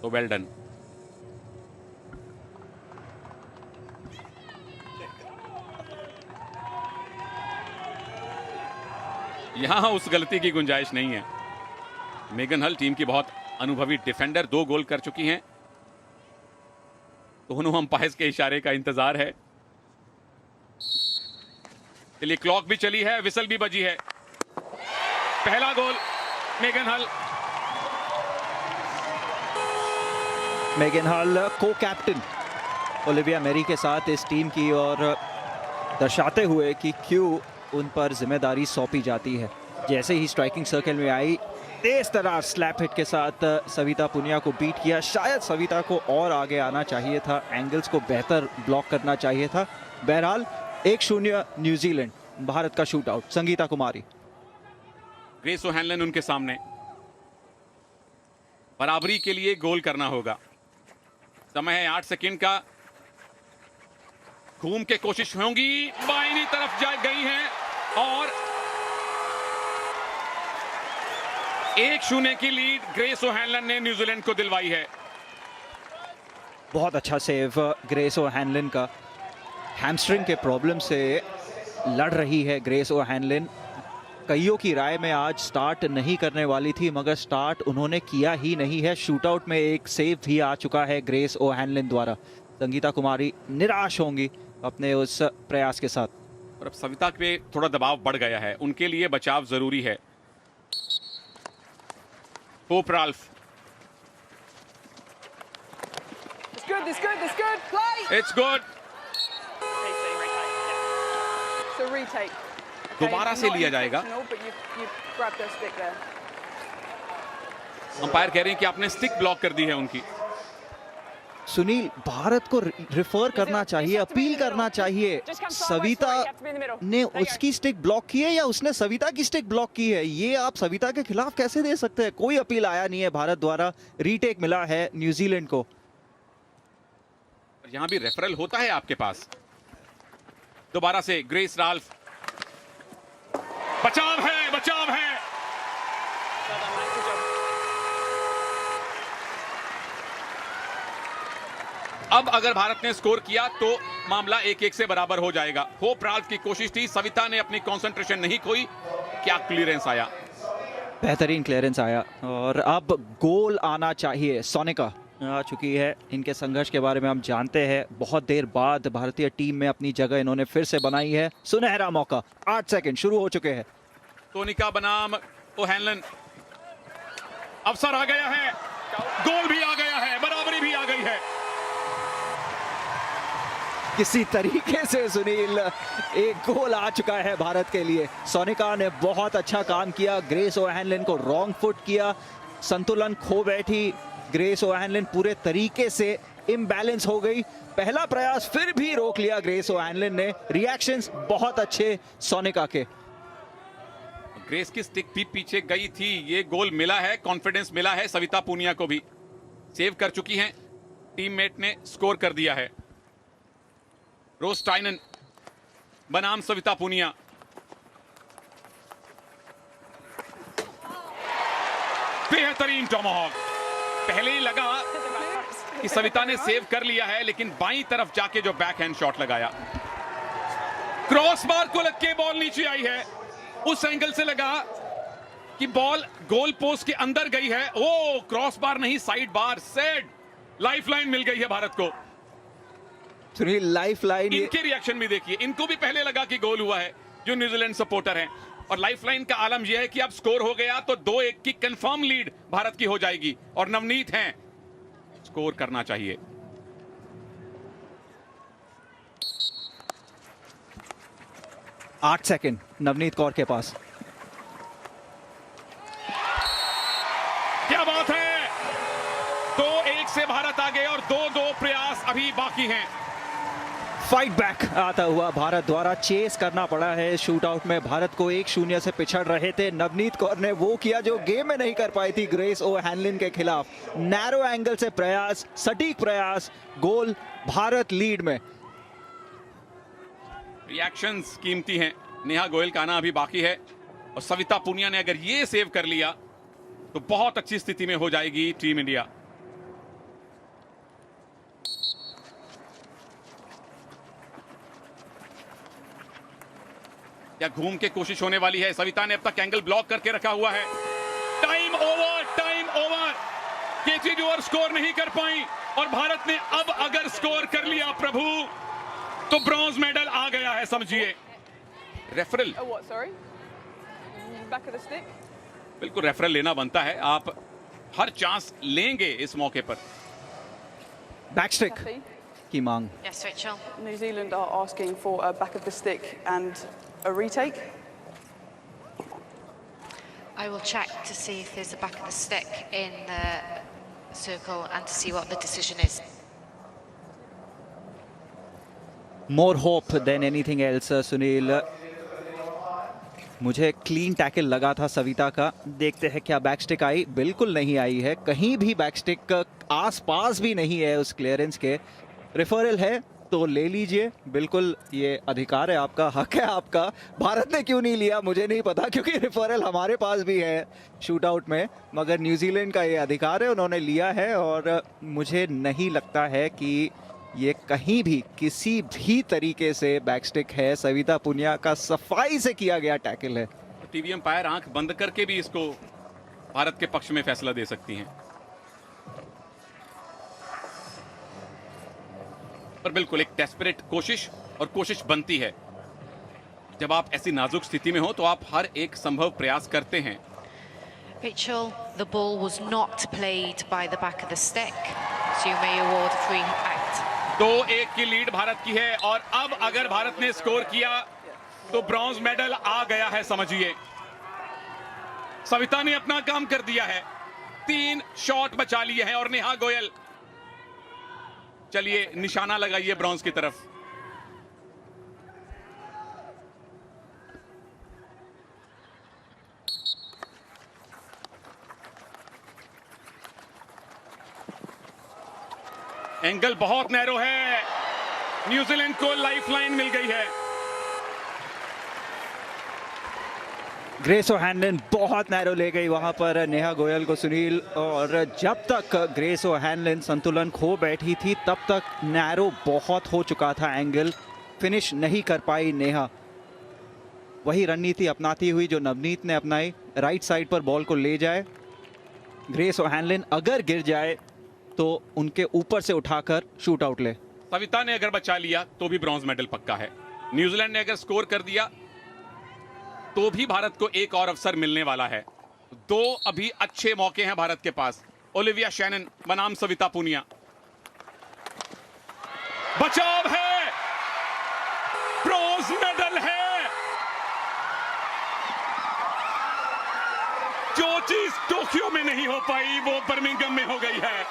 तो well done. यहां उस गलती की गुंजाइश नहीं है। मेगन हल टीम की बहुत अनुभवी डिफेंडर, 2 गोल कर चुकी हैं। दोनों अंपायर्स के इशारे का इंतजार है। चलिए, क्लॉक भी चली है, विसल भी बजी है। पहला गोल मेगन हल। मेगन हल को कैप्टन ओलिविया मेरी के साथ इस टीम की, और दर्शाते हुए कि क्यों उन पर जिम्मेदारी सौंपी जाती है। जैसे ही स्ट्राइकिंग सर्कल में आई, तेज तरार स्लैप हिट के साथ सविता पुनिया को बीट किया। शायद सविता को और आगे आना चाहिए था, एंगल्स को बेहतर ब्लॉक करना चाहिए था। बहरहाल 1-0 न्यूजीलैंड। भारत का शूट आउट। संगीता कुमारी। ग्रेस ओ'हैनलन उनके सामने। बराबरी के लिए गोल करना होगा। समय है 8 सेकंड का। घूम के कोशिश होगी, बाईं तरफ जा गई है और 1-0 की लीड ग्रेस ओ'हैनलन ने न्यूजीलैंड को दिलवाई है। बहुत अच्छा सेव ग्रेस ओ'हैनलन का। हैमस्ट्रिंग के प्रॉब्लम से लड़ रही है ग्रेस ओ'हैनलन। कईयों की राय में आज स्टार्ट नहीं करने वाली थी, मगर स्टार्ट उन्होंने किया ही नहीं है। शूटआउट में एक सेव भी आ चुका है ग्रेस ओ'हैनलन द्वारा। संगीता कुमारी निराश होंगी अपने उस प्रयास के साथ। और अब सविता पे थोड़ा दबाव बढ़ गया है, उनके लिए बचाव जरूरी है। Hope Ralph, it's good. दोबारा से लिया जाएगा। अंपायर कह रहे हैं कि आपने स्टिक ब्लॉक कर दी है उनकी। सुनील, भारत को रिफर करना चाहिए, अपील करना चाहिए। सविता ने उसकी स्टिक ब्लॉक की है या उसने सविता की स्टिक ब्लॉक की है? ये आप सविता के खिलाफ कैसे दे सकते हैं? कोई अपील आया नहीं है भारत द्वारा। रीटेक मिला है न्यूजीलैंड को। यहां भी रेफरल होता है आपके पास। दोबारा से ग्रेस राल्फ। बचाव है, बचाव है। अब अगर भारत ने स्कोर किया तो मामला 1-1 से बराबर हो जाएगा। होप राल्फ की कोशिश थी, सविता ने अपनी कंसंट्रेशन नहीं खोई। क्या क्लियरेंस आया, बेहतरीन क्लियरेंस आया। और अब गोल आना चाहिए। सोनिका आ चुकी है। इनके संघर्ष के बारे में हम जानते हैं। बहुत देर बाद भारतीय टीम में अपनी जगह इन्होंने फिर से बनाई है। सुनहरा मौका। 8 सेकंड शुरू हो चुके हैं। सोनिका बनाम ओ'हैनलन। अवसर आ गया है, गोल भी आ गया है, बराबरी भी आ गई है। किसी तरीके से सुनील, एक गोल आ चुका है भारत के लिए। सोनिका ने बहुत अच्छा काम किया। ग्रेस ओ'हैनलन को रॉन्ग फुट किया, संतुलन खो बैठी। ग्रेस ओ'हैनलन पूरे तरीके से इम्बैलेंस हो गई। पहला प्रयास फिर भी रोक लिया ग्रेस ओ'हैनलन ने। रिएक्शंस बहुत अच्छे सोनिका के। ग्रेस की स्टिक भी पीछे गई थी। ये गोल मिला है, कॉन्फिडेंस मिला है। सविता पुनिया को भी सेव कर चुकी हैं, टीममेट ने स्कोर कर दिया है। रोज टाइनन बनाम सविता पुनिया। बेहतरीन टॉमहॉक। पहले ही लगा कि सविता ने सेव कर लिया है, लेकिन बाईं तरफ जाके जो बैकहैंड शॉट लगाया, क्रॉस बार को लग के बॉल नीचे आई है। उस एंगल से लगा कि बॉल गोल पोस्ट के अंदर गई है। ओ, क्रॉस बार नहीं, साइड बार। सेड लाइफलाइन मिल गई है भारत को। लाइफलाइन। इनके रिएक्शन भी देखिए, इनको भी पहले लगा कि गोल हुआ है, जो न्यूजीलैंड सपोर्टर हैं। और लाइफलाइन का आलम यह है कि अब स्कोर हो गया तो 2-1 की कंफर्म लीड भारत की हो जाएगी। और नवनीत हैं, स्कोर करना चाहिए। आठ सेकंड नवनीत कौर के पास। क्या बात है, 2-1 से भारत आगे और 2-2 प्रयास अभी बाकी हैं। फाइट बैक आता हुआ भारत द्वारा चेस करना पड़ा है। शूटआउट में भारत को 1-0 से पिछड़ रहे थे। नवनीत कौर ने वो किया जो गेम में नहीं कर पाई थी ग्रेस ओ'हैनलन के खिलाफ। नैरो एंगल से प्रयास, सटीक प्रयास, गोल। भारत लीड में। रिएक्शंस कीमती हैं। नेहा गोयल का आना अभी बाकी है और सविता पुनिया ने अगर ये सेव कर लिया तो बहुत अच्छी स्थिति में हो जाएगी टीम इंडिया। या घूम के कोशिश होने वाली है। सविता ने अब तक एंगल ब्लॉक करके रखा हुआ है। Time over, time over. केथरी डूअर स्कोर नहीं कर पाई और भारत ने अब अगर स्कोर कर लिया प्रभु तो ब्रॉन्ज मेडल आ गया है समझिए। रेफरल बिल्कुल रेफरल लेना बनता है, आप हर चांस लेंगे इस मौके पर। बैकस्टिक की मांग। Yes, Rachel. New Zealand are asking for a back of the stick and a retake. I will check to see if there's a back of the stick in the circle and to see what the decision is. More hope than anything else, Sunil. मुझे clean tackle लगा था सविता का, देखते हैं क्या बैकस्टिक आई। बिल्कुल नहीं आई है, कहीं भी बैकस्टिक आसपास भी नहीं है उस क्लियरेंस के। रेफरल है तो ले लीजिए, बिल्कुल ये अधिकार है आपका, हक है आपका। भारत ने क्यों नहीं लिया मुझे नहीं पता, क्योंकि रेफरल हमारे पास भी है शूट आउट में, मगर न्यूजीलैंड का ये अधिकार है, उन्होंने लिया है। और मुझे नहीं लगता है कि ये कहीं भी किसी भी तरीके से बैकस्टिक है। सविता पुनिया का सफाई से किया गया टैकल है। टीवी अंपायर आंख बंद करके भी इसको भारत के पक्ष में फैसला दे सकती हैं। पर बिल्कुल एक डेस्परेट कोशिश, और कोशिश बनती है जब आप ऐसी नाजुक स्थिति में हो तो आप हर एक संभव प्रयास करते हैं। Rachel, the ball was not played by the back of the stick, so you may award a free out. 2-1 की लीड भारत की है और अब अगर भारत ने स्कोर किया तो ब्रॉन्ज मेडल आ गया है समझिए। सविता ने अपना काम कर दिया है, 3 शॉट बचा लिए हैं और नेहा गोयल, चलिए निशाना लगाइए ब्रॉन्ज की तरफ। एंगल बहुत नैरो है, न्यूजीलैंड को लाइफलाइन मिल गई है। ग्रेस ओ'हैनलन बहुत नैरो ले गई वहां पर नेहा गोयल को सुनील, और जब तक ग्रेस ओ'हैनलन संतुलन खो बैठी थी तब तक नैरो बहुत हो चुका था एंगल, फिनिश नहीं कर पाई नेहा। वही रणनीति अपनाती हुई जो नवनीत ने अपनाई, राइट साइड पर बॉल को ले जाए, ग्रेस ओ'हैनलन अगर गिर जाए तो उनके ऊपर से उठाकर शूट आउट ले। सविता ने अगर बचा लिया तो भी ब्रॉन्ज मेडल पक्का है। न्यूजीलैंड ने अगर स्कोर कर दिया तो भी भारत को एक और अवसर मिलने वाला है। 2 अभी अच्छे मौके हैं भारत के पास। ओलिविया शैनन बनाम सविता पुनिया, बचाव है, ब्रॉन्ज मेडल है। जो चीज टोक्यो में नहीं हो पाई वो बर्मिंघम में हो गई है।